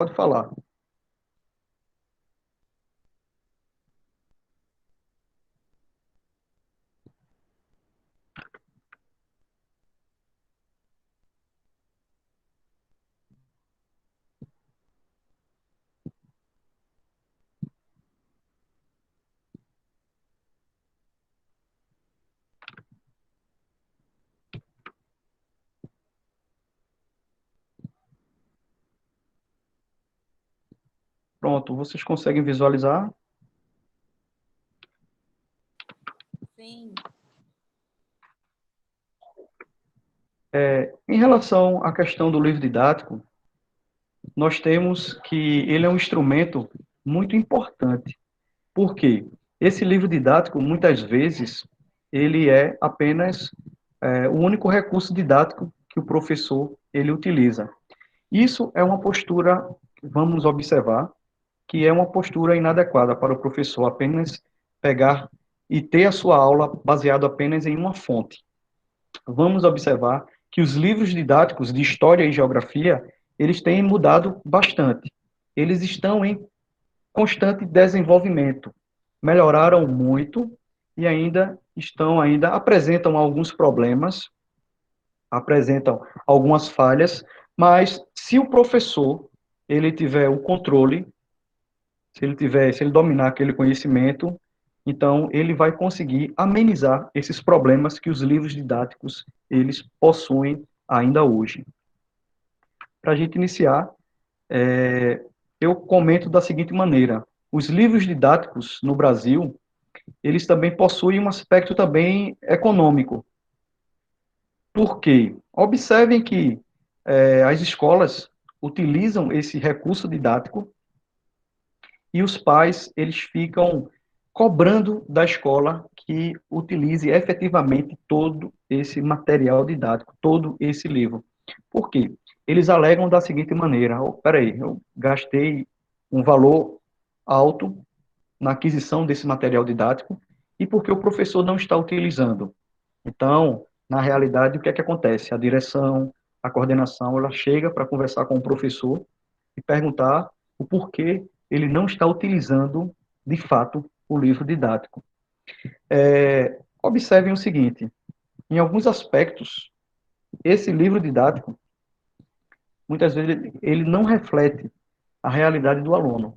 Pode falar. Pronto, vocês conseguem visualizar? Sim. Em relação à questão do livro didático, nós temos que ele é um instrumento muito importante. Por quê? Esse livro didático, muitas vezes, ele é apenas o único recurso didático que o professor ele utiliza. Isso é uma postura, vamos observar, que é uma postura inadequada para o professor apenas pegar e ter a sua aula baseado apenas em uma fonte. Vamos observar que os livros didáticos de história e geografia, eles têm mudado bastante. Eles estão em constante desenvolvimento. Melhoraram muito e ainda apresentam alguns problemas, apresentam algumas falhas, mas se o professor ele tiver o controle, se ele dominar aquele conhecimento, então ele vai conseguir amenizar esses problemas que os livros didáticos eles possuem ainda hoje. Para a gente iniciar, eu comento da seguinte maneira: os livros didáticos no Brasil, eles também possuem um aspecto também econômico. Por quê? Observem que as escolas utilizam esse recurso didático e os pais eles ficam cobrando da escola que utilize efetivamente todo esse material didático, todo esse livro. Por quê? Eles alegam da seguinte maneira: oh, peraí, eu gastei um valor alto na aquisição desse material didático e porque o professor não está utilizando. Então, na realidade, o que é que acontece? A direção, a coordenação, ela chega para conversar com o professor e perguntar o porquê ele não está utilizando, de fato, o livro didático. Observem o seguinte: em alguns aspectos, esse livro didático, muitas vezes, ele não reflete a realidade do aluno.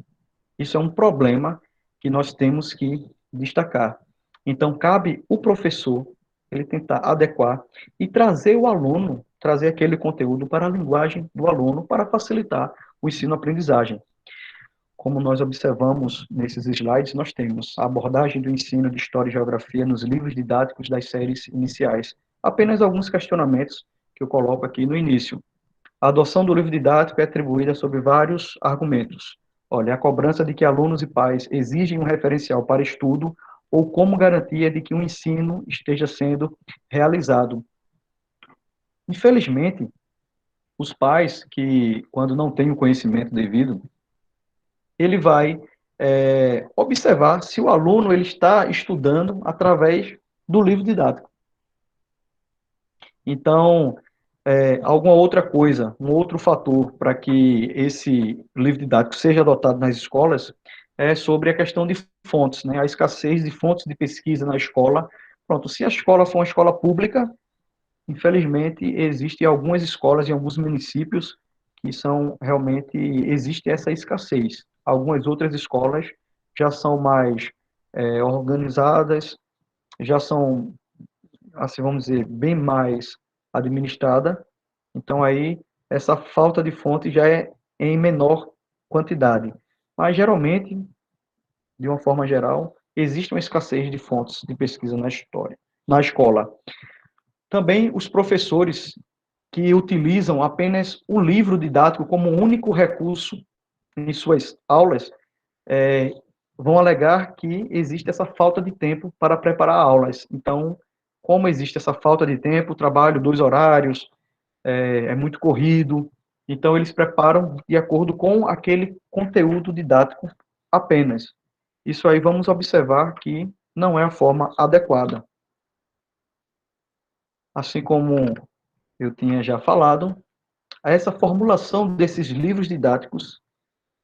Isso é um problema que nós temos que destacar. Então, cabe o professor ele tentar adequar e trazer o aluno, trazer aquele conteúdo para a linguagem do aluno para facilitar o ensino-aprendizagem. Como nós observamos nesses slides, nós temos a abordagem do ensino de História e Geografia nos livros didáticos das séries iniciais. Apenas alguns questionamentos que eu coloco aqui no início. A adoção do livro didático é atribuída sobre vários argumentos. Olha, a cobrança de que alunos e pais exigem um referencial para estudo ou como garantia de que o ensino esteja sendo realizado. Infelizmente, os pais que, quando não têm o conhecimento devido, ele vai observar se o aluno ele está estudando através do livro didático. Então, alguma outra coisa, um outro fator para que esse livro didático seja adotado nas escolas é sobre a questão de fontes, né? A escassez de fontes de pesquisa na escola. Pronto, se a escola for uma escola pública, infelizmente, existem algumas escolas em alguns municípios que são realmente, existe essa escassez. Algumas outras escolas já são mais organizadas, já são, assim, vamos dizer, bem mais administrada. Então, aí, essa falta de fonte já é em menor quantidade. Mas, geralmente, de uma forma geral, existe uma escassez de fontes de pesquisa na história, na escola. Também os professores que utilizam apenas o livro didático como único recurso em suas aulas, vão alegar que existe essa falta de tempo para preparar aulas. Então, como existe essa falta de tempo, trabalho 2 horários, é muito corrido, então eles preparam de acordo com aquele conteúdo didático apenas. Isso aí vamos observar que não é a forma adequada. Assim como eu tinha já falado, essa formulação desses livros didáticos,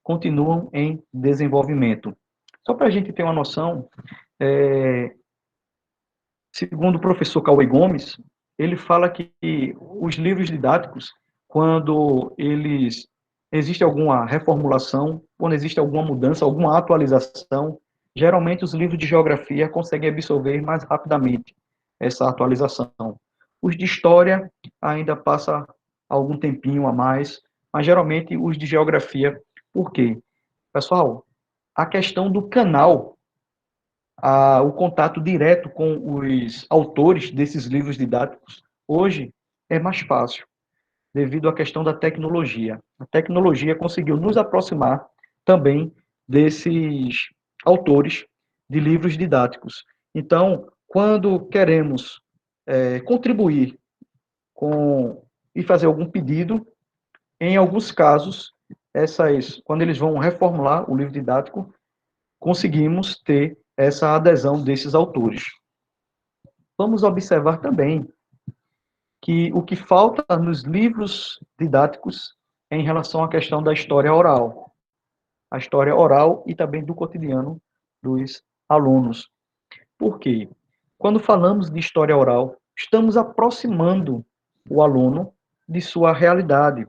continuam em desenvolvimento. Só para a gente ter uma noção, segundo o professor Cauê Gomes, ele fala que os livros didáticos, quando eles existe alguma reformulação, quando existe alguma mudança, alguma atualização, geralmente os livros de geografia conseguem absorver mais rapidamente essa atualização. Os de história ainda passa algum tempinho a mais, mas geralmente os de geografia. Por quê? Pessoal, a questão do canal, o contato direto com os autores desses livros didáticos, hoje é mais fácil, devido à questão da tecnologia. A tecnologia conseguiu nos aproximar também desses autores de livros didáticos. Então, quando queremos contribuir com e fazer algum pedido, em alguns casos, quando eles vão reformular o livro didático, conseguimos ter essa adesão desses autores. Vamos observar também que o que falta nos livros didáticos é em relação à questão da história oral. A história oral e também do cotidiano dos alunos. Por quê? Quando falamos de história oral, estamos aproximando o aluno de sua realidade.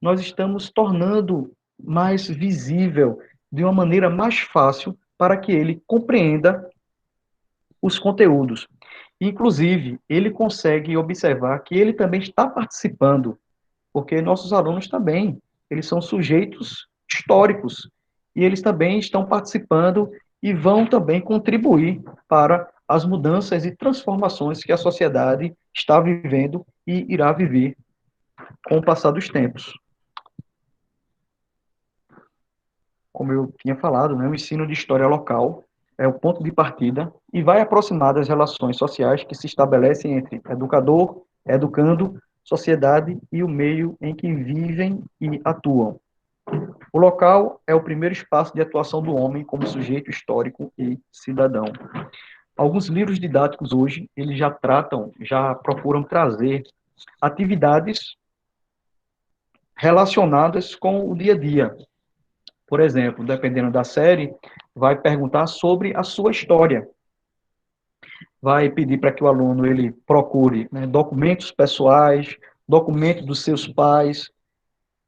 Nós estamos tornando mais visível, de uma maneira mais fácil, para que ele compreenda os conteúdos. Inclusive, ele consegue observar que ele também está participando, porque nossos alunos também, eles são sujeitos históricos, e eles também estão participando e vão também contribuir para as mudanças e transformações que a sociedade está vivendo e irá viver com o passar dos tempos. Como eu tinha falado, né, o ensino de história local é o ponto de partida e vai aproximar das relações sociais que se estabelecem entre educador, educando, sociedade e o meio em que vivem e atuam. O local é o primeiro espaço de atuação do homem como sujeito histórico e cidadão. Alguns livros didáticos hoje, eles já procuram trazer atividades relacionadas com o dia a dia. Por exemplo, dependendo da série, vai perguntar sobre a sua história. Vai pedir para que o aluno ele procure, né, documentos pessoais, documentos dos seus pais,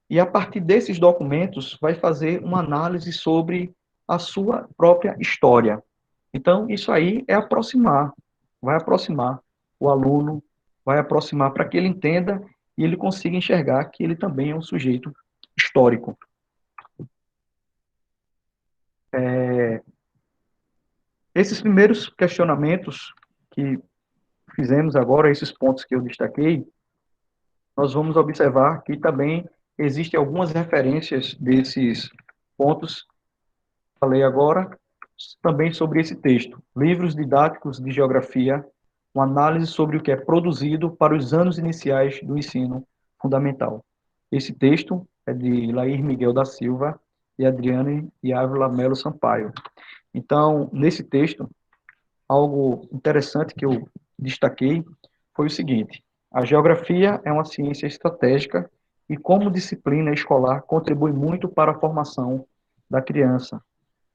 e a partir desses documentos vai fazer uma análise sobre a sua própria história. Então, isso aí é aproximar, vai aproximar o aluno, vai aproximar para que ele entenda e ele consiga enxergar que ele também é um sujeito histórico. Esses primeiros questionamentos que fizemos agora, esses pontos que eu destaquei, nós vamos observar que também existem algumas referências desses pontos falei agora, também sobre esse texto. Livros didáticos de geografia, uma análise sobre o que é produzido para os anos iniciais do ensino fundamental. Esse texto é de Lair Miguel da Silva e Adriane de Ávila Melo Sampaio. Então, nesse texto, algo interessante que eu destaquei foi o seguinte: a geografia é uma ciência estratégica e, como disciplina escolar, contribui muito para a formação da criança.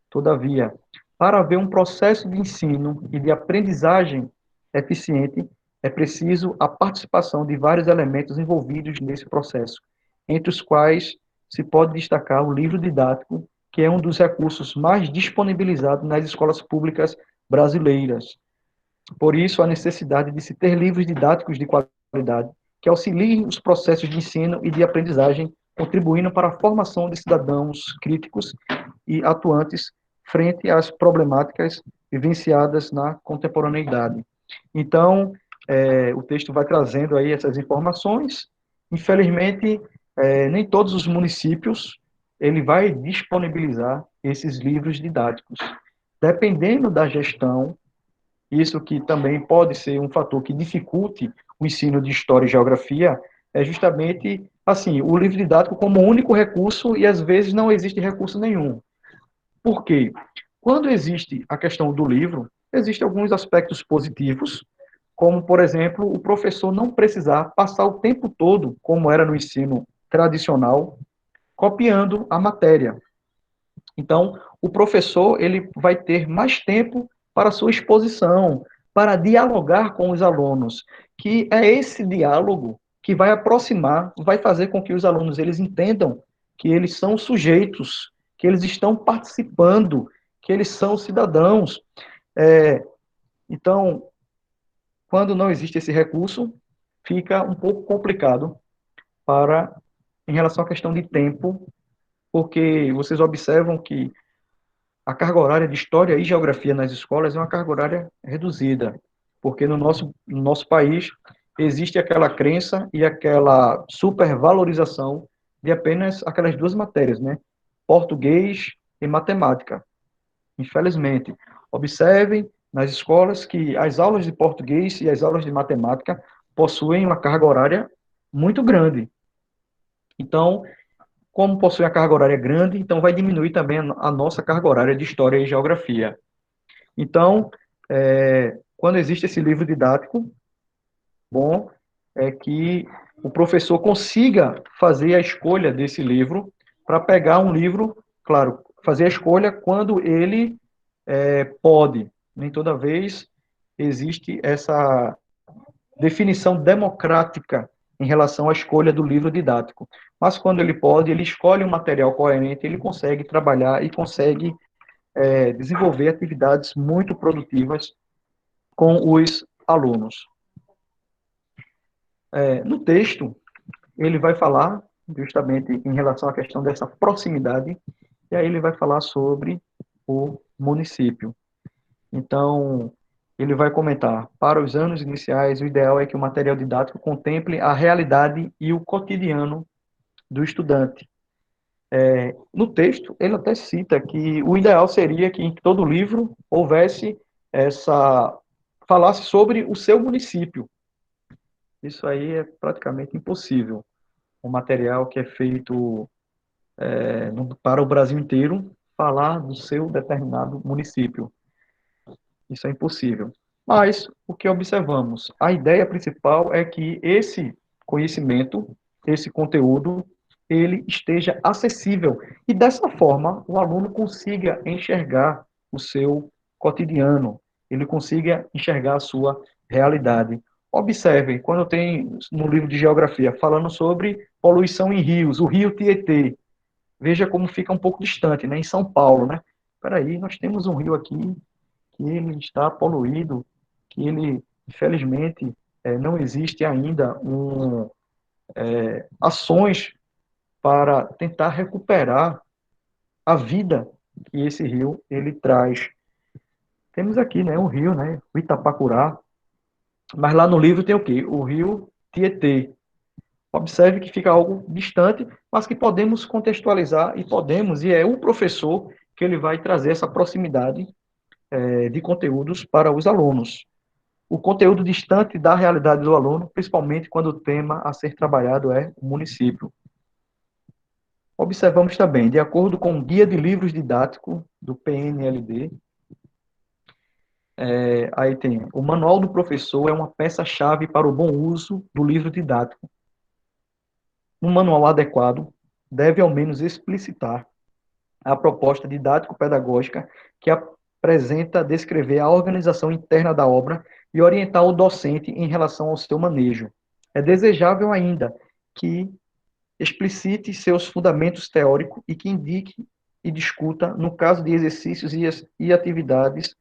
Todavia, para haver um processo de ensino e de aprendizagem eficiente, é preciso a participação de vários elementos envolvidos nesse processo, entre os quais se pode destacar o livro didático, que é um dos recursos mais disponibilizados nas escolas públicas brasileiras. Por isso, a necessidade de se ter livros didáticos de qualidade, que auxiliem os processos de ensino e de aprendizagem, contribuindo para a formação de cidadãos críticos e atuantes frente às problemáticas vivenciadas na contemporaneidade. Então, o texto vai trazendo aí essas informações. Infelizmente, nem todos os municípios ele vai disponibilizar esses livros didáticos. Dependendo da gestão, isso que também pode ser um fator que dificulte o ensino de história e geografia, é justamente assim, o livro didático como único recurso e às vezes não existe recurso nenhum. Por quê? Quando existe a questão do livro, existem alguns aspectos positivos, como, por exemplo, o professor não precisar passar o tempo todo, como era no ensino tradicional, copiando a matéria. Então, o professor ele vai ter mais tempo para sua exposição, para dialogar com os alunos, que é esse diálogo que vai aproximar, vai fazer com que os alunos eles entendam que eles são sujeitos, que eles estão participando, que eles são cidadãos. É, então, quando não existe esse recurso, fica um pouco complicado para em relação à questão de tempo, porque vocês observam que a carga horária de história e geografia nas escolas é uma carga horária reduzida, porque no nosso país existe aquela crença e aquela supervalorização de apenas aquelas duas matérias, né? Português e matemática. Infelizmente, observem nas escolas que as aulas de português e as aulas de matemática possuem uma carga horária muito grande. Então, como possui a carga horária grande, então vai diminuir também a nossa carga horária de história e geografia. Então, quando existe esse livro didático, bom é que o professor consiga fazer a escolha desse livro para pegar um livro, claro, fazer a escolha quando ele pode. Nem toda vez existe essa definição democrática em relação à escolha do livro didático. Mas quando ele pode, ele escolhe um material coerente, ele consegue trabalhar e consegue desenvolver atividades muito produtivas com os alunos. No texto, ele vai falar justamente em relação à questão dessa proximidade, e aí ele vai falar sobre o município. Então, ele vai comentar, para os anos iniciais, o ideal é que o material didático contemple a realidade e o cotidiano do estudante. No texto, ele até cita que o ideal seria que em todo livro houvesse falasse sobre o seu município. Isso aí é praticamente impossível. Um material que é feito para o Brasil inteiro falar do seu determinado município. Isso é impossível. Mas o que observamos? A ideia principal é que esse conhecimento, esse conteúdo, ele esteja acessível e dessa forma o aluno consiga enxergar o seu cotidiano, ele consiga enxergar a sua realidade. Observem, quando tem no livro de geografia falando sobre poluição em rios, o rio Tietê, veja como fica um pouco distante, né, em São Paulo, né? Espera aí, nós temos um rio aqui que ele está poluído, que ele, infelizmente, não existe ainda ações para tentar recuperar a vida que esse rio ele traz. Temos aqui, né, um rio, né, o Itapacurá, mas lá no livro tem o quê? O rio Tietê. Observe que fica algo distante, mas que podemos contextualizar e podemos, e é o professor que ele vai trazer essa proximidade de conteúdos para os alunos. O conteúdo distante da realidade do aluno, principalmente quando o tema a ser trabalhado é o município. Observamos também, de acordo com o Guia de Livros Didático do PNLD, aí tem o Manual do Professor é uma peça-chave para o bom uso do livro didático. Um manual adequado deve ao menos explicitar a proposta didático-pedagógica que apresenta descrever a organização interna da obra e orientar o docente em relação ao seu manejo. É desejável ainda que explicite seus fundamentos teóricos e que indique e discuta, no caso de exercícios e atividades,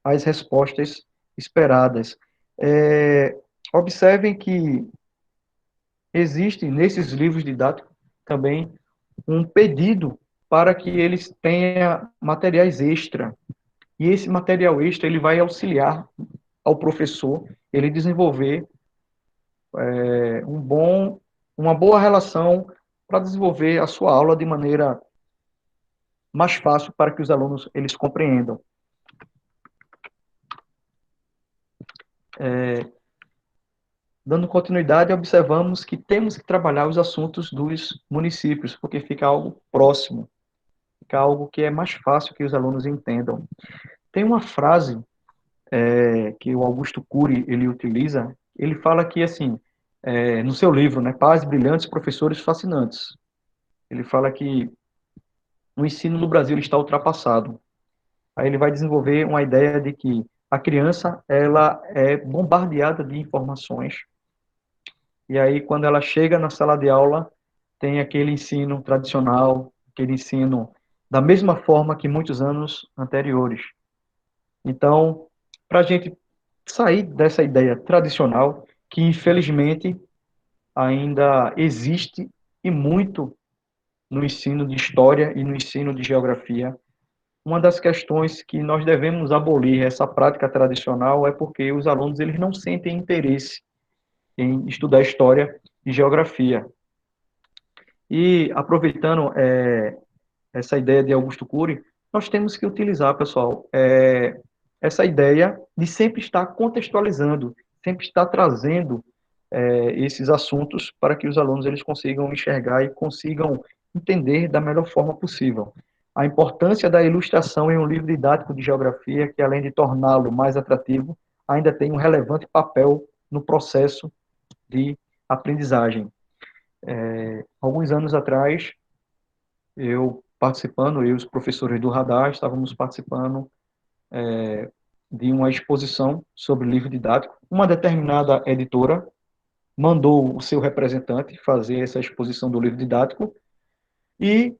as respostas esperadas. Observem que existe nesses livros didáticos também um pedido para que eles tenham materiais extra. E esse material extra ele vai auxiliar ao professor ele desenvolver uma boa relação para desenvolver a sua aula de maneira mais fácil para que os alunos eles compreendam. Dando continuidade, observamos que temos que trabalhar os assuntos dos municípios, porque fica algo próximo, fica algo que é mais fácil que os alunos entendam. Tem uma frase que o Augusto Cury ele utiliza, ele fala que, assim, no seu livro, né, Pais Brilhantes, Professores Fascinantes, ele fala que o ensino no Brasil está ultrapassado. Aí ele vai desenvolver uma ideia de que a criança ela é bombardeada de informações, e aí quando ela chega na sala de aula, tem aquele ensino tradicional, aquele ensino da mesma forma que muitos anos anteriores. Então, para a gente sair dessa ideia tradicional, que infelizmente ainda existe e muito no ensino de história e no ensino de geografia, uma das questões que nós devemos abolir essa prática tradicional é porque os alunos eles não sentem interesse em estudar história e geografia. E aproveitando essa ideia de Augusto Cury, nós temos que utilizar, pessoal, essa ideia de sempre estar contextualizando, sempre estar trazendo esses assuntos para que os alunos eles consigam enxergar e consigam entender da melhor forma possível. A importância da ilustração em um livro didático de geografia, que além de torná-lo mais atrativo, ainda tem um relevante papel no processo de aprendizagem. Alguns anos atrás, eu e os professores do Radar, estávamos participando de uma exposição sobre livro didático. Uma determinada editora mandou o seu representante fazer essa exposição do livro didático e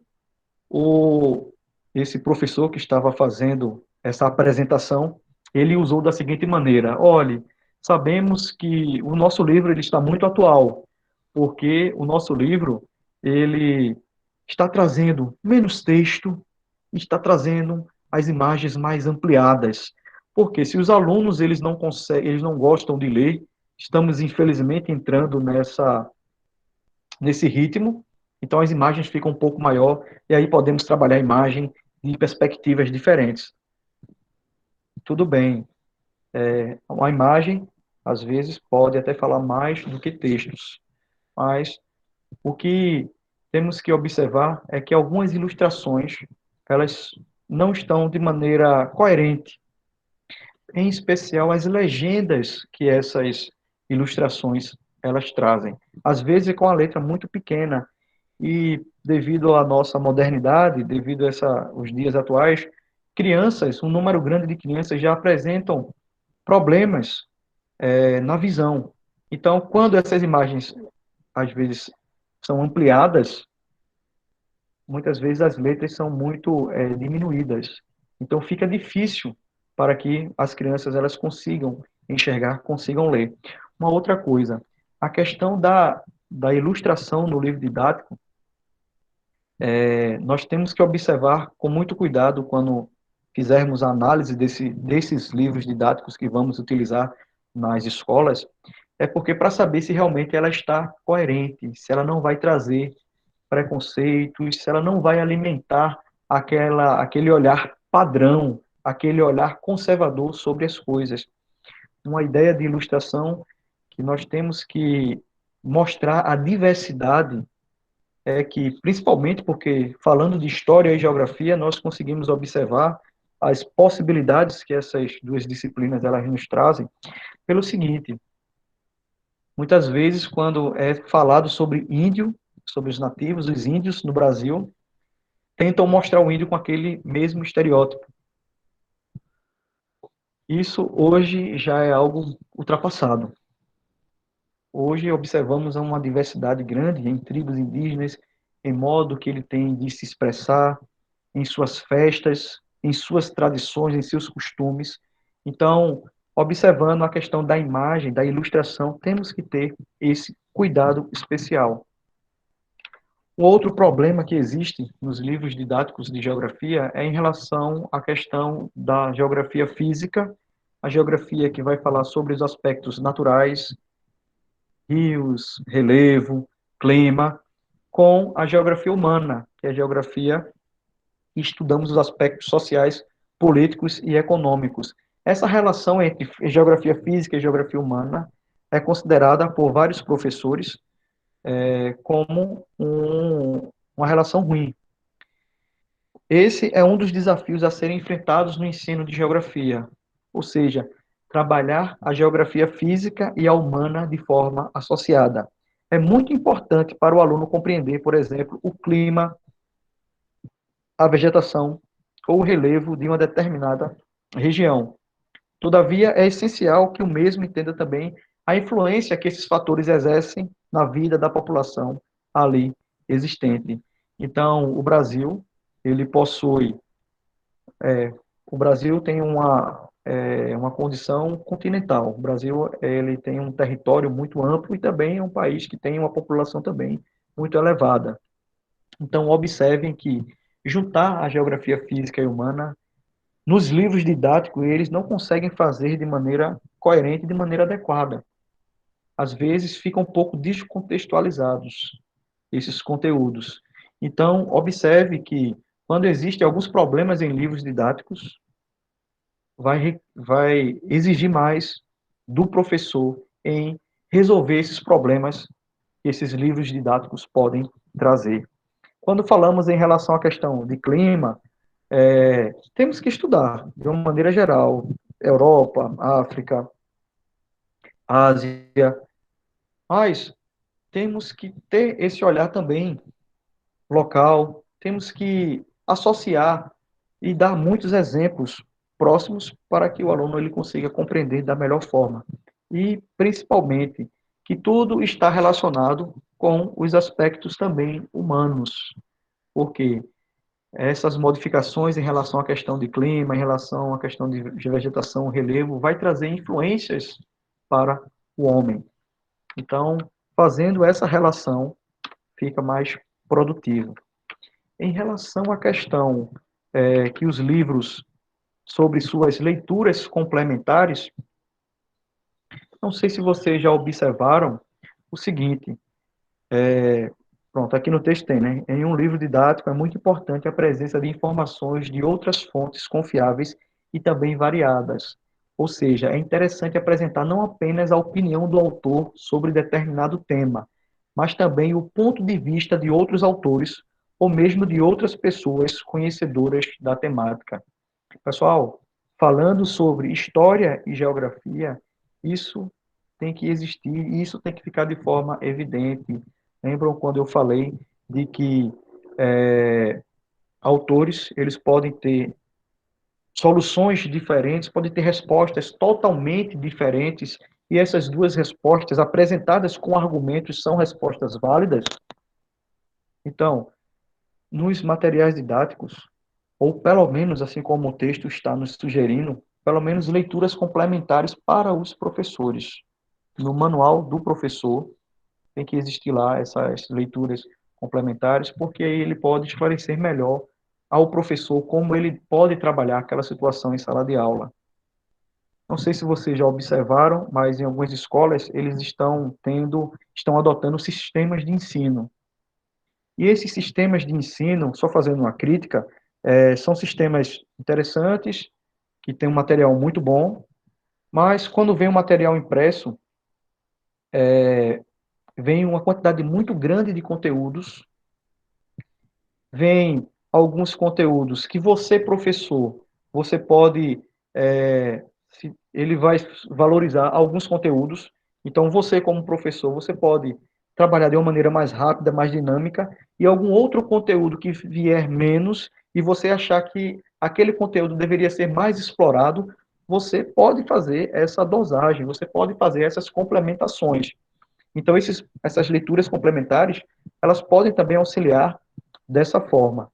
o, esse professor que estava fazendo essa apresentação, ele usou da seguinte maneira: olhe, sabemos que o nosso livro ele está muito atual, porque o nosso livro ele está trazendo menos texto, está trazendo as imagens mais ampliadas. Porque se os alunos eles não conseguem, eles não gostam de ler, estamos infelizmente entrando nesse ritmo, então as imagens ficam um pouco maior e aí podemos trabalhar a imagem de perspectivas diferentes. Tudo bem, uma imagem às vezes pode até falar mais do que textos, mas o que temos que observar é que algumas ilustrações elas não estão de maneira coerente, em especial as legendas que essas ilustrações elas trazem. Às vezes com a letra muito pequena e devido à nossa modernidade, devido a os dias atuais, crianças, um número grande de crianças já apresentam problemas na visão. Então, quando essas imagens às vezes são ampliadas, muitas vezes as letras são muito diminuídas. Então fica difícil para que as crianças elas consigam enxergar, consigam ler. Uma outra coisa, a questão da ilustração no livro didático, nós temos que observar com muito cuidado quando fizermos a análise desses livros didáticos que vamos utilizar nas escolas, é porque para saber se realmente ela está coerente, se ela não vai trazer preconceitos, se ela não vai alimentar aquele olhar padrão, aquele olhar conservador sobre as coisas. Uma ideia de ilustração que nós temos que mostrar a diversidade é que, principalmente porque, falando de história e geografia, nós conseguimos observar as possibilidades que essas duas disciplinas elas nos trazem, pelo seguinte: muitas vezes, quando é falado sobre índio, sobre os nativos, os índios no Brasil, tentam mostrar o índio com aquele mesmo estereótipo. Isso hoje já é algo ultrapassado. Hoje observamos uma diversidade grande em tribos indígenas, em modo que ele tem de se expressar, em suas festas, em suas tradições, em seus costumes. Então, observando a questão da imagem, da ilustração, temos que ter esse cuidado especial. Um outro problema que existe nos livros didáticos de geografia é em relação à questão da geografia física, a geografia que vai falar sobre os aspectos naturais, rios, relevo, clima, com a geografia humana, que é a geografia que estudamos os aspectos sociais, políticos e econômicos. Essa relação entre geografia física e geografia humana é considerada por vários professores como uma relação ruim. Esse é um dos desafios a serem enfrentados no ensino de geografia, ou seja, trabalhar a geografia física e a humana de forma associada. É muito importante para o aluno compreender, por exemplo, o clima, a vegetação ou o relevo de uma determinada região. Todavia, é essencial que o mesmo entenda também a influência que esses fatores exercem na vida da população ali existente. Então, o Brasil, ele possui, o Brasil tem uma condição continental. O Brasil, ele tem um território muito amplo e também é um país que tem uma população também muito elevada. Então, observem que juntar a geografia física e humana nos livros didáticos, eles não conseguem fazer de maneira coerente, de maneira adequada. Às vezes ficam um pouco descontextualizados esses conteúdos. Então, observe que quando existem alguns problemas em livros didáticos, vai exigir mais do professor em resolver esses problemas que esses livros didáticos podem trazer. Quando falamos em relação à questão de clima, temos que estudar, de uma maneira geral, Europa, África, Ásia, mas temos que ter esse olhar também local, temos que associar e dar muitos exemplos próximos para que o aluno ele consiga compreender da melhor forma. E, principalmente, que tudo está relacionado com os aspectos também humanos, porque essas modificações em relação à questão de clima, em relação à questão de vegetação, relevo, vai trazer influências para o homem. Então, fazendo essa relação, fica mais produtivo. Em relação à questão que os livros, sobre suas leituras complementares, não sei se vocês já observaram o seguinte, pronto, aqui no texto tem, né? Em um livro didático é muito importante a presença de informações de outras fontes confiáveis e também variadas. Ou seja, é interessante apresentar não apenas a opinião do autor sobre determinado tema, mas também o ponto de vista de outros autores ou mesmo de outras pessoas conhecedoras da temática. Pessoal, falando sobre história e geografia, isso tem que existir e isso tem que ficar de forma evidente. Lembram quando eu falei de que autores eles podem ter soluções diferentes, podem ter respostas totalmente diferentes e essas duas respostas apresentadas com argumentos são respostas válidas? Então, nos materiais didáticos, ou pelo menos, assim como o texto está nos sugerindo, pelo menos leituras complementares para os professores. No manual do professor, tem que existir lá essas leituras complementares, porque aí ele pode esclarecer melhor ao professor como ele pode trabalhar aquela situação em sala de aula. Não sei se vocês já observaram, mas em algumas escolas eles estão adotando sistemas de ensino. E esses sistemas de ensino, só fazendo uma crítica, são sistemas interessantes, que têm um material muito bom, mas quando vem o material impresso, vem uma quantidade muito grande de conteúdos, vem alguns conteúdos que você, professor, você pode, ele vai valorizar alguns conteúdos, então você, como professor, você pode trabalhar de uma maneira mais rápida, mais dinâmica, e algum outro conteúdo que vier menos, e você achar que aquele conteúdo deveria ser mais explorado, você pode fazer essa dosagem, você pode fazer essas complementações. Então, essas leituras complementares, elas podem também auxiliar dessa forma.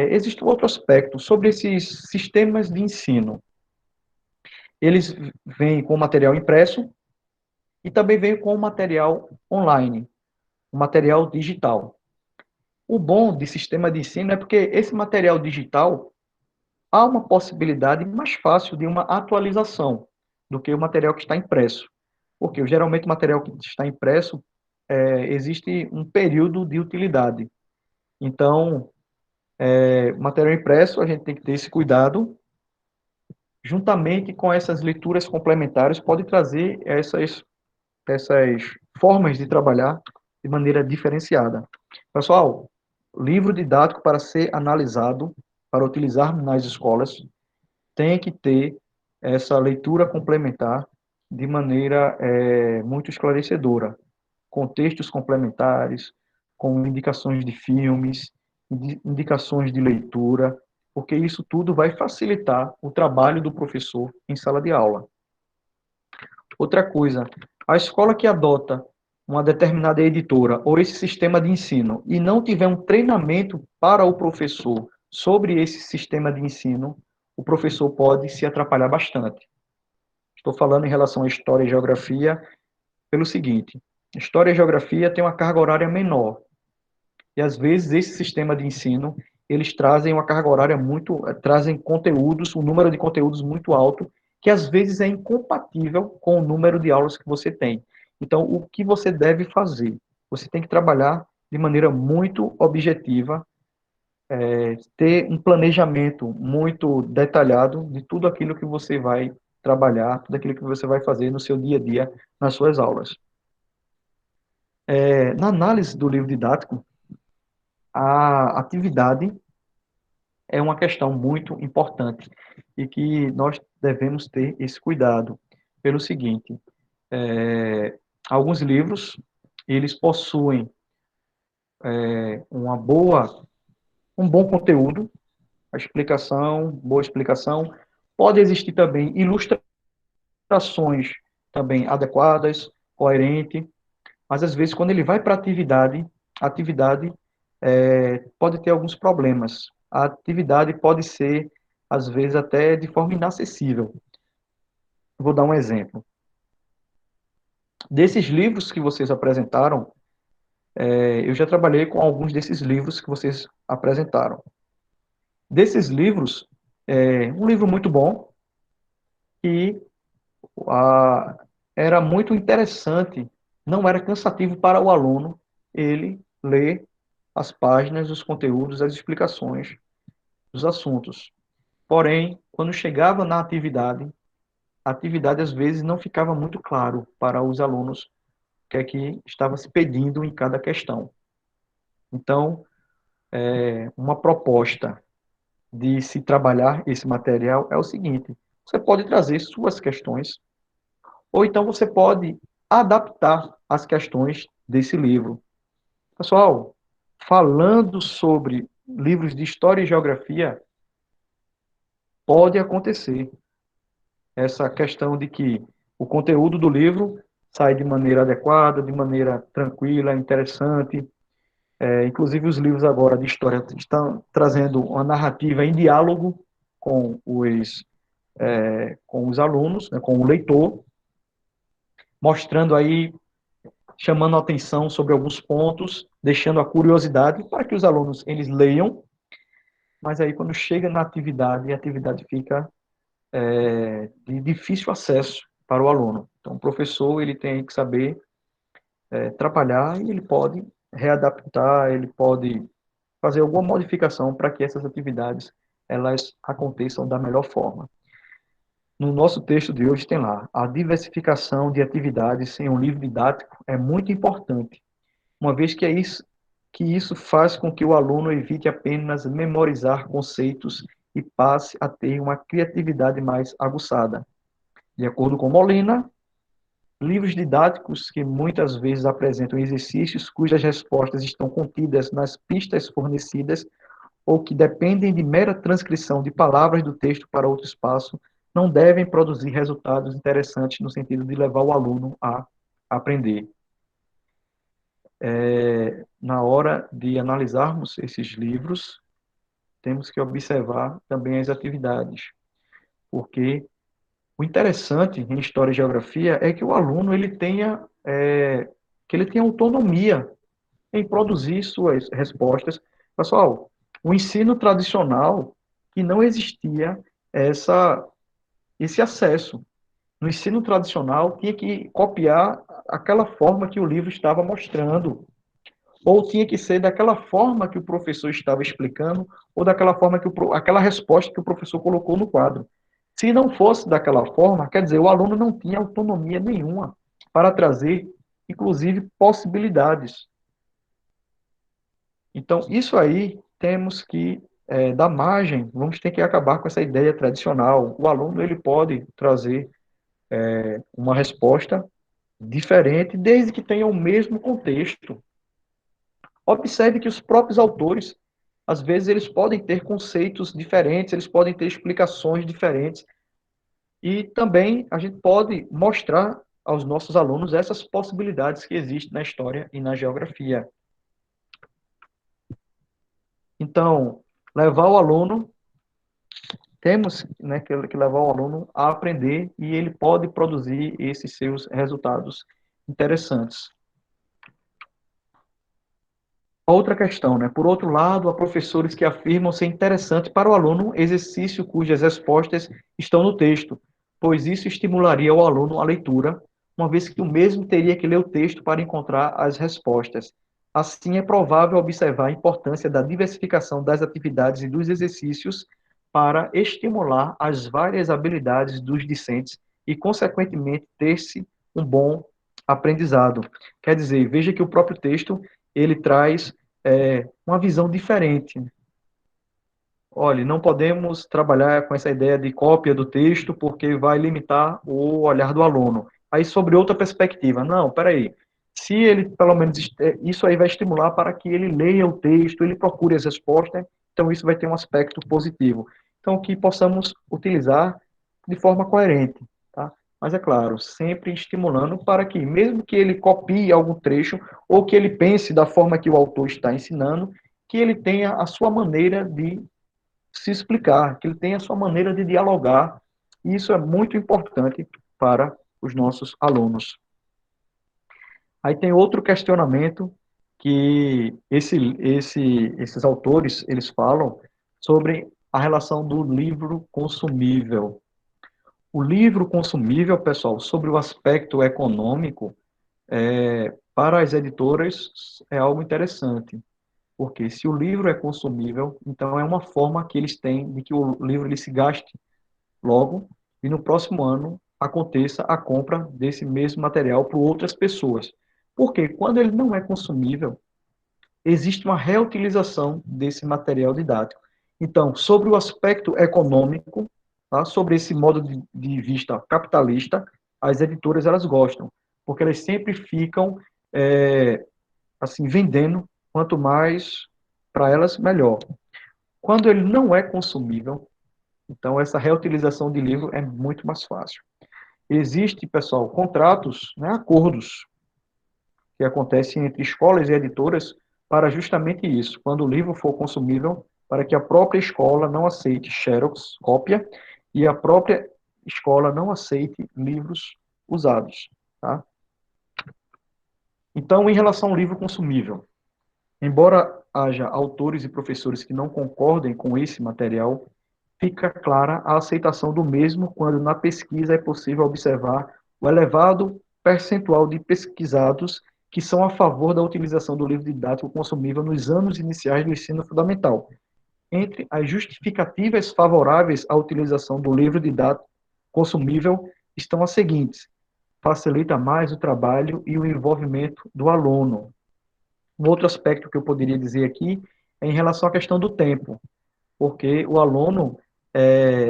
Existe um outro aspecto sobre esses sistemas de ensino. Eles vêm com material impresso e também vêm com material online, o material digital. O bom de sistema de ensino é porque esse material digital há uma possibilidade mais fácil de uma atualização do que o material que está impresso. Porque geralmente o material que está impresso existe um período de utilidade. Então, material impresso, a gente tem que ter esse cuidado, juntamente com essas leituras complementares, pode trazer essas formas de trabalhar de maneira diferenciada. Pessoal, livro didático para ser analisado, para utilizar nas escolas, tem que ter essa leitura complementar de maneira muito esclarecedora, com textos complementares, com indicações de filmes. indicações de leitura, porque isso tudo vai facilitar o trabalho do professor em sala de aula. Outra coisa, a escola que adota uma determinada editora ou esse sistema de ensino e não tiver um treinamento para o professor sobre esse sistema de ensino, o professor pode se atrapalhar bastante. Estou falando em relação à história e geografia pelo seguinte: história e geografia tem uma carga horária menor. E às vezes esse sistema de ensino, eles trazem uma carga horária trazem conteúdos, um número de conteúdos muito alto, que às vezes é incompatível com o número de aulas que você tem. Então, o que você deve fazer? Você tem que trabalhar de maneira muito objetiva, ter um planejamento muito detalhado de tudo aquilo que você vai trabalhar, tudo aquilo que você vai fazer no seu dia a dia, nas suas aulas. Na análise do livro didático, a atividade é uma questão muito importante e que nós devemos ter esse cuidado. Pelo seguinte, alguns livros, eles possuem um bom conteúdo, a explicação, boa explicação. Pode existir também ilustrações também adequadas, coerentes, mas às vezes quando ele vai para a atividade pode ter alguns problemas. A atividade pode ser, às vezes, até de forma inacessível. Vou dar um exemplo. Desses livros que vocês apresentaram, eu já trabalhei com alguns desses livros que vocês apresentaram. Desses livros, um livro muito bom e era muito interessante, não era cansativo para o aluno ele ler as páginas, os conteúdos, as explicações dos assuntos. Porém, quando chegava na atividade, a atividade às vezes não ficava muito claro para os alunos o que é que estava se pedindo em cada questão. Então, uma proposta de se trabalhar esse material é o seguinte: você pode trazer suas questões, ou então você pode adaptar as questões desse livro. Pessoal, falando sobre livros de história e geografia, pode acontecer essa questão de que o conteúdo do livro sai de maneira adequada, de maneira tranquila, interessante. Inclusive, os livros agora de história estão trazendo uma narrativa em diálogo com com os alunos, né, com o leitor, mostrando aí, chamando a atenção sobre alguns pontos, deixando a curiosidade para que os alunos eles leiam, mas aí quando chega na atividade, a atividade fica de difícil acesso para o aluno. Então, o professor ele tem que saber trabalhar e ele pode readaptar, ele pode fazer alguma modificação para que essas atividades elas aconteçam da melhor forma. No nosso texto de hoje tem lá, a diversificação de atividades em um livro didático é muito importante, uma vez que isso faz com que o aluno evite apenas memorizar conceitos e passe a ter uma criatividade mais aguçada. De acordo com Molina, livros didáticos que muitas vezes apresentam exercícios cujas respostas estão contidas nas pistas fornecidas ou que dependem de mera transcrição de palavras do texto para outro espaço, não devem produzir resultados interessantes no sentido de levar o aluno a aprender. Na hora de analisarmos esses livros, temos que observar também as atividades, porque o interessante em História e Geografia é que o aluno que ele tenha autonomia em produzir suas respostas. Pessoal, o ensino tradicional, que não existia esse acesso. No ensino tradicional, tinha que copiar aquela forma que o livro estava mostrando, ou tinha que ser daquela forma que o professor estava explicando, ou daquela forma aquela resposta que o professor colocou no quadro. Se não fosse daquela forma, quer dizer, o aluno não tinha autonomia nenhuma para trazer, inclusive, possibilidades. Então, isso aí temos que dar margem, vamos ter que acabar com essa ideia tradicional. O aluno ele pode trazer uma resposta diferente, desde que tenha o mesmo contexto. Observe que os próprios autores às vezes eles podem ter conceitos diferentes, eles podem ter explicações diferentes, e também a gente pode mostrar aos nossos alunos essas possibilidades que existem na história e na geografia. Então, levar o aluno, temos, né, que levar o aluno a aprender e ele pode produzir esses seus resultados interessantes. Outra questão, né? Por outro lado, há professores que afirmam ser interessante para o aluno exercício cujas respostas estão no texto, pois isso estimularia o aluno a leitura, uma vez que o mesmo teria que ler o texto para encontrar as respostas. Assim, é provável observar a importância da diversificação das atividades e dos exercícios para estimular as várias habilidades dos discentes e, consequentemente, ter-se um bom aprendizado. Quer dizer, veja que o próprio texto ele traz uma visão diferente. Olha, não podemos trabalhar com essa ideia de cópia do texto porque vai limitar o olhar do aluno. Aí, sobre outra perspectiva, não, peraí, se ele, pelo menos, isso aí vai estimular para que ele leia o texto, ele procure as respostas, então isso vai ter um aspecto positivo. Então, que possamos utilizar de forma coerente, tá? Mas é claro, sempre estimulando para que, mesmo que ele copie algum trecho, ou que ele pense da forma que o autor está ensinando, que ele tenha a sua maneira de se explicar, que ele tenha a sua maneira de dialogar. E isso é muito importante para os nossos alunos. Aí tem outro questionamento que esses autores eles falam sobre a relação do livro consumível. O livro consumível, pessoal, sobre o aspecto econômico, para as editoras é algo interessante, porque se o livro é consumível, então é uma forma que eles têm de que o livro ele se gaste logo e no próximo ano aconteça a compra desse mesmo material por outras pessoas. Porque quando ele não é consumível, existe uma reutilização desse material didático. Então, sobre o aspecto econômico, tá? Sobre esse modo de vista capitalista, as editoras elas gostam, porque elas sempre ficam assim vendendo, quanto mais para elas melhor. Quando ele não é consumível, então essa reutilização de livro é muito mais fácil. Existe, pessoal, contratos, né, acordos que acontecem entre escolas e editoras para justamente isso. Quando o livro for consumível, para que a própria escola não aceite xerox, cópia, e a própria escola não aceite livros usados, tá? Então, em relação ao livro consumível, embora haja autores e professores que não concordem com esse material, fica clara a aceitação do mesmo quando na pesquisa é possível observar o elevado percentual de pesquisados que são a favor da utilização do livro didático consumível nos anos iniciais do ensino fundamental. Entre as justificativas favoráveis à utilização do livro didático consumível estão as seguintes: facilita mais o trabalho e o envolvimento do aluno. Um outro aspecto que eu poderia dizer aqui é em relação à questão do tempo, porque o aluno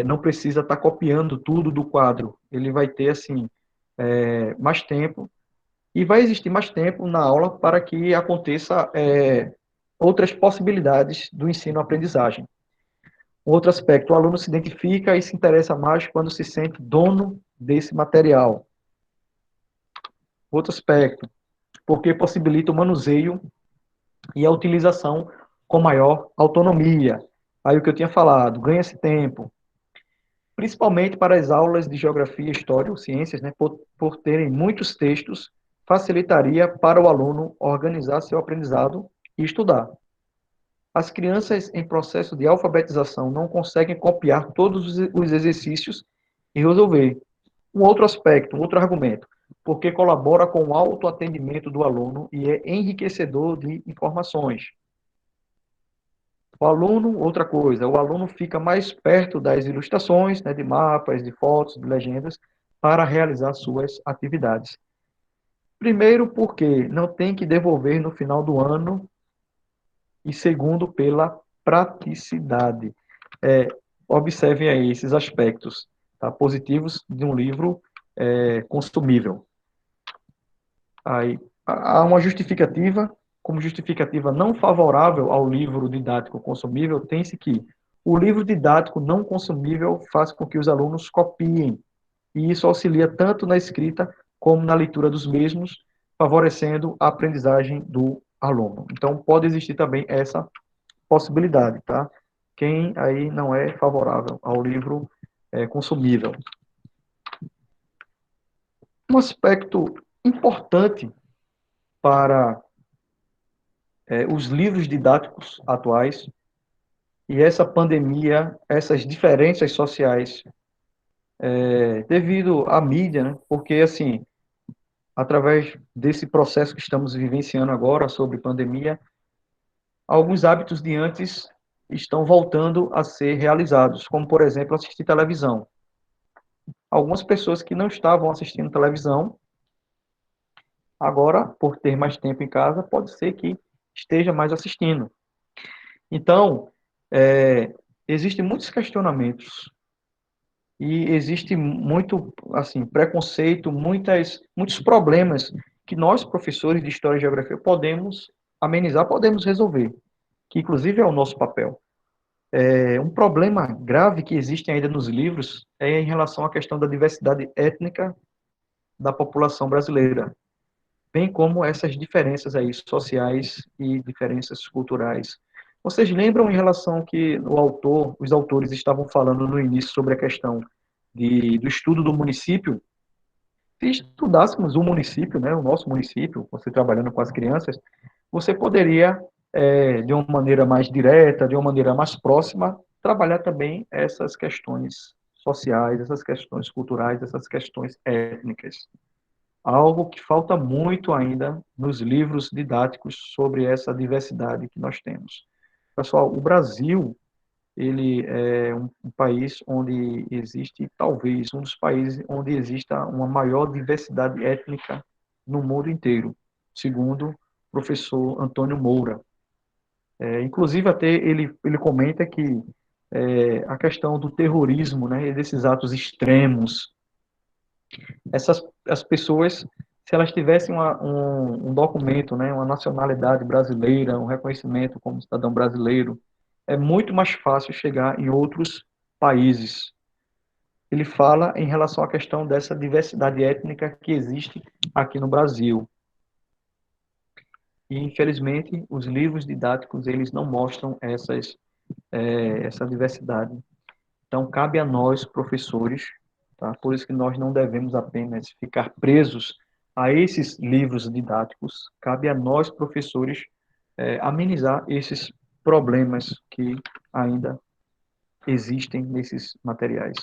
não precisa estar copiando tudo do quadro, ele vai ter assim mais tempo e vai existir mais tempo na aula para que aconteça outras possibilidades do ensino-aprendizagem. Um outro aspecto, o aluno se identifica e se interessa mais quando se sente dono desse material. Outro aspecto, porque possibilita o manuseio e a utilização com maior autonomia. Aí o que eu tinha falado, ganha-se tempo, principalmente para as aulas de geografia, história ou ciências, né, por terem muitos textos, facilitaria para o aluno organizar seu aprendizado e estudar. As crianças em processo de alfabetização não conseguem copiar todos os exercícios e resolver. Um outro aspecto, um outro argumento, porque colabora com o autoatendimento do aluno e é enriquecedor de informações. O aluno, outra coisa, o aluno fica mais perto das ilustrações, né, de mapas, de fotos, de legendas, para realizar suas atividades. Primeiro, porque não tem que devolver no final do ano, e segundo, pela praticidade. Observem aí esses aspectos tá, positivos de um livro consumível. Aí, há uma justificativa como justificativa não favorável ao livro didático consumível, tem-se que o livro didático não consumível faz com que os alunos copiem, e isso auxilia tanto na escrita como na leitura dos mesmos, favorecendo a aprendizagem do aluno. Então, pode existir também essa possibilidade, tá? Quem aí não é favorável ao livro consumível. Um aspecto importante para os livros didáticos atuais e essa pandemia, essas diferenças sociais, devido à mídia, né? Porque, assim, através desse processo que estamos vivenciando agora sobre pandemia, alguns hábitos de antes estão voltando a ser realizados, como, por exemplo, assistir televisão. Algumas pessoas que não estavam assistindo televisão, agora, por ter mais tempo em casa, pode ser que esteja mais assistindo. Então, existem muitos questionamentos e existe muito, assim, preconceito, muitos problemas que nós, professores de História e Geografia, podemos amenizar, podemos resolver, que inclusive é o nosso papel. Um problema grave que existe ainda nos livros é em relação à questão da diversidade étnica da população brasileira, bem como essas diferenças aí sociais e diferenças culturais. Vocês lembram em relação que os autores estavam falando no início sobre a questão do estudo do município? Se estudássemos o município, né, o nosso município, você trabalhando com as crianças, você poderia, de uma maneira mais direta, de uma maneira mais próxima, trabalhar também essas questões sociais, essas questões culturais, essas questões étnicas. Algo que falta muito ainda nos livros didáticos sobre essa diversidade que nós temos. Pessoal, o Brasil, ele é um país onde existe, talvez, um dos países onde exista uma maior diversidade étnica no mundo inteiro, segundo o professor Antônio Moura. Inclusive, até ele comenta que a questão do terrorismo, né, e desses atos extremos, as pessoas, se elas tivessem um documento, né, uma nacionalidade brasileira, um reconhecimento como cidadão brasileiro, é muito mais fácil chegar em outros países. Ele fala em relação à questão dessa diversidade étnica que existe aqui no Brasil. E, infelizmente, os livros didáticos, eles não mostram essa diversidade. Então, cabe a nós, professores, tá? Por isso que nós não devemos apenas ficar presos a esses livros didáticos, cabe a nós, professores, amenizar esses problemas que ainda existem nesses materiais.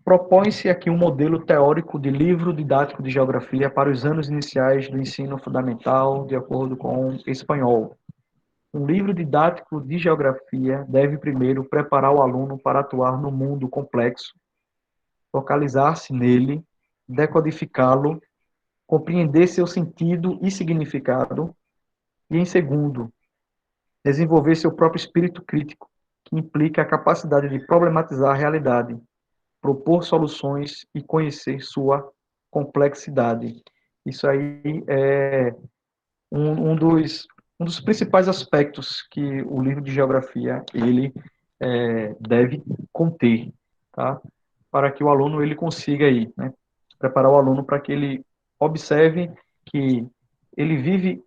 Propõe-se aqui um modelo teórico de livro didático de geografia para os anos iniciais do ensino fundamental, de acordo com o espanhol. Um livro didático de geografia deve primeiro preparar o aluno para atuar no mundo complexo, localizar-se nele, decodificá-lo, compreender seu sentido e significado, e, em segundo, desenvolver seu próprio espírito crítico, que implica a capacidade de problematizar a realidade, propor soluções e conhecer sua complexidade. Isso aí é um dos principais aspectos que o livro de geografia ele deve conter, tá? Para que o aluno ele consiga aí, né, preparar o aluno para que ele observe que ele vive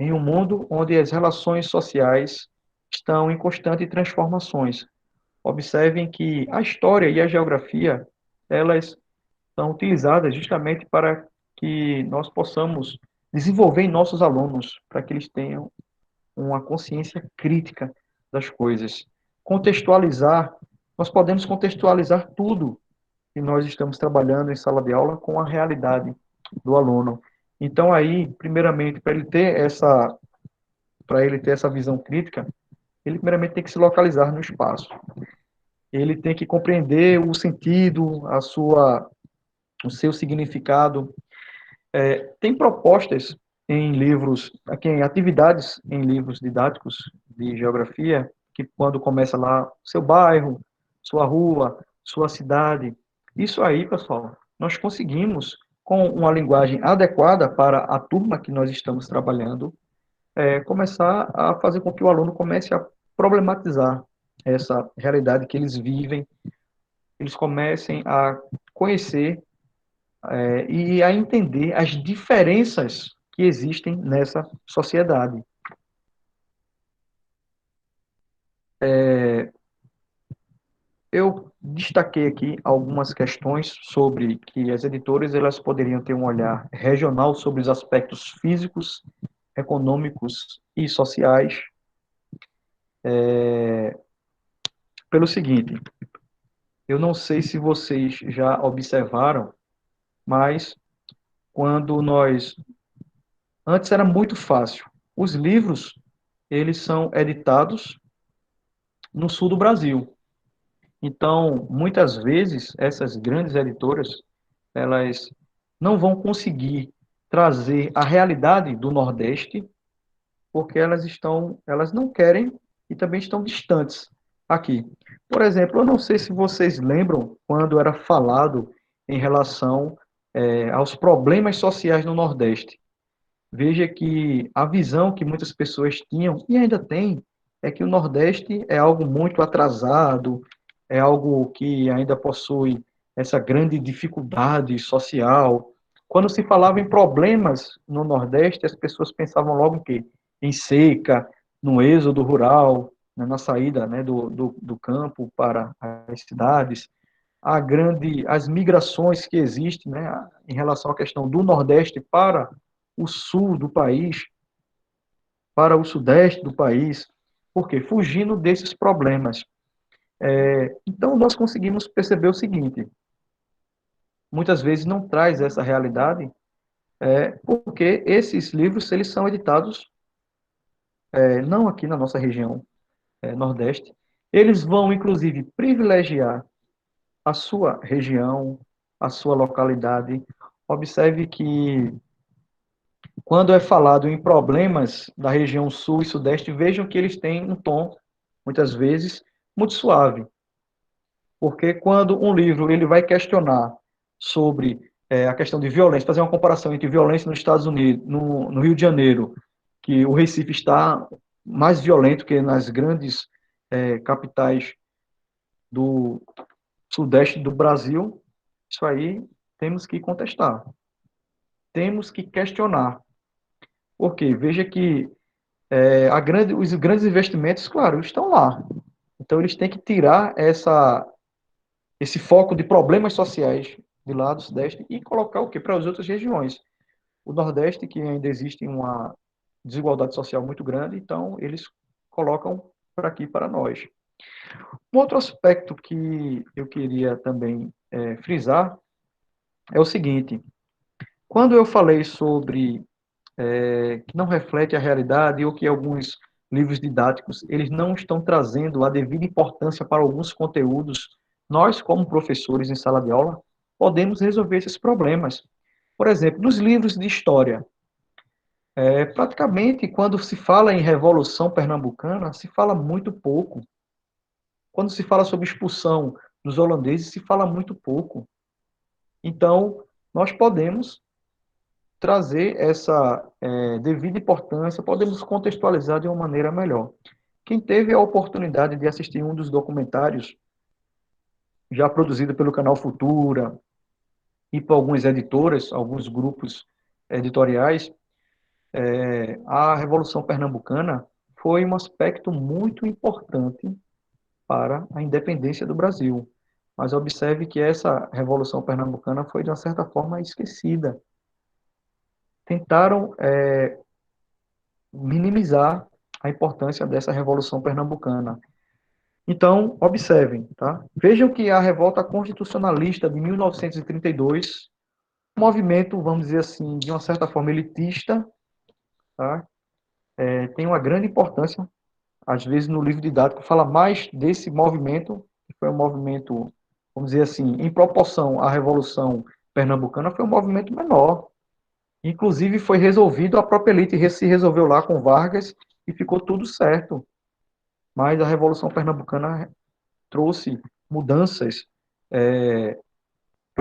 em um mundo onde as relações sociais estão em constante transformações. Observem que a história e a geografia, elas são utilizadas justamente para que nós possamos desenvolver em nossos alunos, para que eles tenham uma consciência crítica das coisas. Contextualizar, nós podemos contextualizar tudo que nós estamos trabalhando em sala de aula com a realidade do aluno. Então aí, primeiramente, para ele ter essa visão crítica, ele primeiramente tem que se localizar no espaço. Ele tem que compreender o sentido, o seu significado. Tem propostas em livros, aqui em atividades em livros didáticos de geografia, que quando começa lá, seu bairro, sua rua, sua cidade, isso aí, pessoal, nós conseguimos com uma linguagem adequada para a turma que nós estamos trabalhando, começar a fazer com que o aluno comece a problematizar essa realidade que eles vivem, eles comecem a conhecer e a entender as diferenças que existem nessa sociedade. Eu destaquei aqui algumas questões sobre que as editoras elas poderiam ter um olhar regional sobre os aspectos físicos, econômicos e sociais, pelo seguinte, eu não sei se vocês já observaram, mas quando nós antes era muito fácil. Os livros, eles são editados no sul do Brasil. Então, muitas vezes, essas grandes editoras, elas não vão conseguir trazer a realidade do Nordeste, porque elas não querem e também estão distantes aqui. Por exemplo, eu não sei se vocês lembram quando era falado em relação aos problemas sociais no Nordeste. Veja que a visão que muitas pessoas tinham, e ainda têm, é que o Nordeste é algo muito atrasado, é algo que ainda possui essa grande dificuldade social. Quando se falava em problemas no Nordeste, as pessoas pensavam logo em quê? Em seca, no êxodo rural, né, na saída, né, do campo para as cidades, as migrações que existem, né, em relação à questão do Nordeste para o sul do país, para o sudeste do país, porque fugindo desses problemas. Então, nós conseguimos perceber o seguinte: muitas vezes não traz essa realidade, porque esses livros eles são editados não aqui na nossa região Nordeste. Eles vão, inclusive, privilegiar a sua região, a sua localidade. Observe que quando é falado em problemas da região sul e sudeste, vejam que eles têm um tom, muitas vezes, muito suave. Porque quando um livro ele vai questionar sobre a questão de violência, fazer uma comparação entre violência nos Estados Unidos, no Rio de Janeiro, que o Recife está mais violento que nas grandes capitais do sudeste do Brasil, isso aí temos que contestar, temos que questionar. Porque veja que os grandes investimentos, claro, estão lá. Então, eles têm que tirar esse foco de problemas sociais de lá do Sudeste e colocar o quê? Para as outras regiões. O Nordeste, que ainda existe uma desigualdade social muito grande, então eles colocam para aqui, para nós. Um outro aspecto que eu queria também frisar é o seguinte: quando eu falei sobre que não reflete a realidade ou que alguns livros didáticos eles não estão trazendo a devida importância para alguns conteúdos, nós, como professores em sala de aula, podemos resolver esses problemas. Por exemplo, nos livros de história, praticamente, quando se fala em Revolução Pernambucana, se fala muito pouco. Quando se fala sobre expulsão dos holandeses, se fala muito pouco. Então, nós podemos trazer essa devida importância, podemos contextualizar de uma maneira melhor. Quem teve a oportunidade de assistir um dos documentários já produzido pelo canal Futura e por algumas editoras, alguns grupos editoriais, a Revolução Pernambucana foi um aspecto muito importante para a independência do Brasil. Mas observe que essa Revolução Pernambucana foi, de uma certa forma, esquecida. Tentaram minimizar a importância dessa Revolução Pernambucana. Então, observem, tá? Vejam que a revolta constitucionalista de 1932, um movimento, vamos dizer assim, de uma certa forma elitista, tá? Tem uma grande importância, às vezes no livro didático fala mais desse movimento, que foi um movimento, vamos dizer assim, em proporção à Revolução Pernambucana, foi um movimento menor. Inclusive foi resolvido, a própria elite se resolveu lá com Vargas e ficou tudo certo. Mas a Revolução Pernambucana trouxe mudanças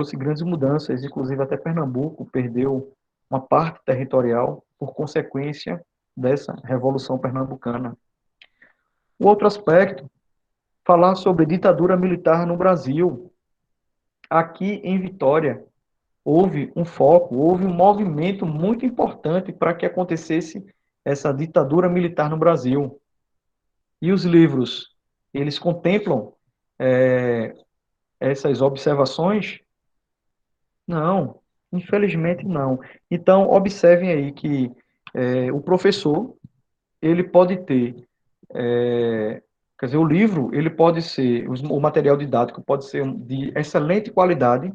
trouxe grandes mudanças, inclusive até Pernambuco perdeu uma parte territorial por consequência dessa Revolução Pernambucana. O outro aspecto, falar sobre ditadura militar no Brasil. Aqui em Vitória, houve um foco, houve um movimento muito importante para que acontecesse essa ditadura militar no Brasil. E os livros, eles contemplam é, essas observações? Não, infelizmente não. Então, observem aí que o professor, ele pode ter, quer dizer, o livro, ele pode ser, o material didático pode ser de excelente qualidade,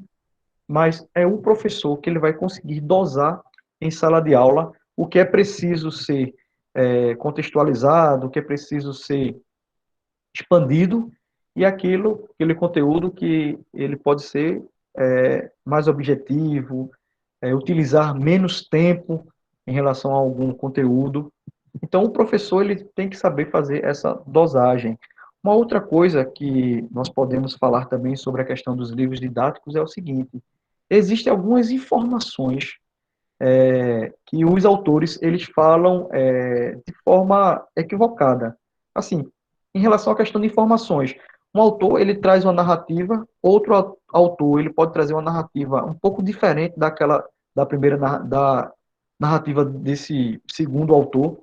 mas é o professor que ele vai conseguir dosar em sala de aula o que é preciso ser contextualizado, o que é preciso ser expandido e aquele conteúdo que ele pode ser mais objetivo, utilizar menos tempo em relação a algum conteúdo. Então, o professor ele tem que saber fazer essa dosagem. Uma outra coisa que nós podemos falar também sobre a questão dos livros didáticos é o seguinte: existem algumas informações que os autores eles falam de forma equivocada. Assim, em relação à questão de informações, um autor ele traz uma narrativa, outro autor ele pode trazer uma narrativa um pouco diferente daquela da primeira da narrativa desse segundo autor.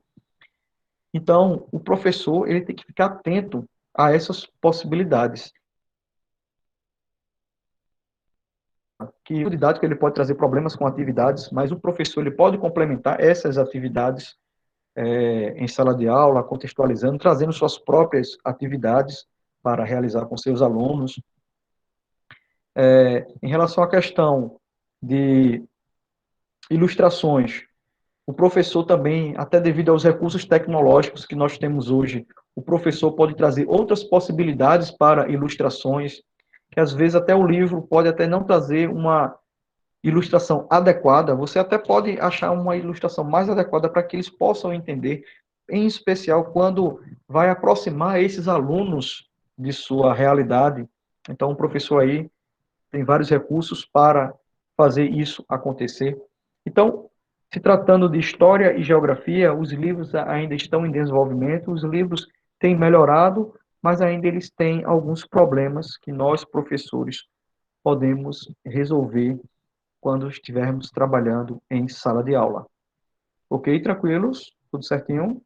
Então, o professor ele tem que ficar atento a essas possibilidades. Que o didático ele pode trazer problemas com atividades, mas o professor ele pode complementar essas atividades em sala de aula, contextualizando, trazendo suas próprias atividades para realizar com seus alunos. Em relação à questão de ilustrações, o professor também, até devido aos recursos tecnológicos que nós temos hoje, o professor pode trazer outras possibilidades para ilustrações, que às vezes até o livro pode até não trazer uma ilustração adequada, você até pode achar uma ilustração mais adequada para que eles possam entender, em especial quando vai aproximar esses alunos de sua realidade. Então, o professor aí tem vários recursos para fazer isso acontecer. Então, se tratando de história e geografia, os livros ainda estão em desenvolvimento, os livros têm melhorado, mas ainda eles têm alguns problemas que nós, professores, podemos resolver quando estivermos trabalhando em sala de aula. Ok, tranquilos? Tudo certinho?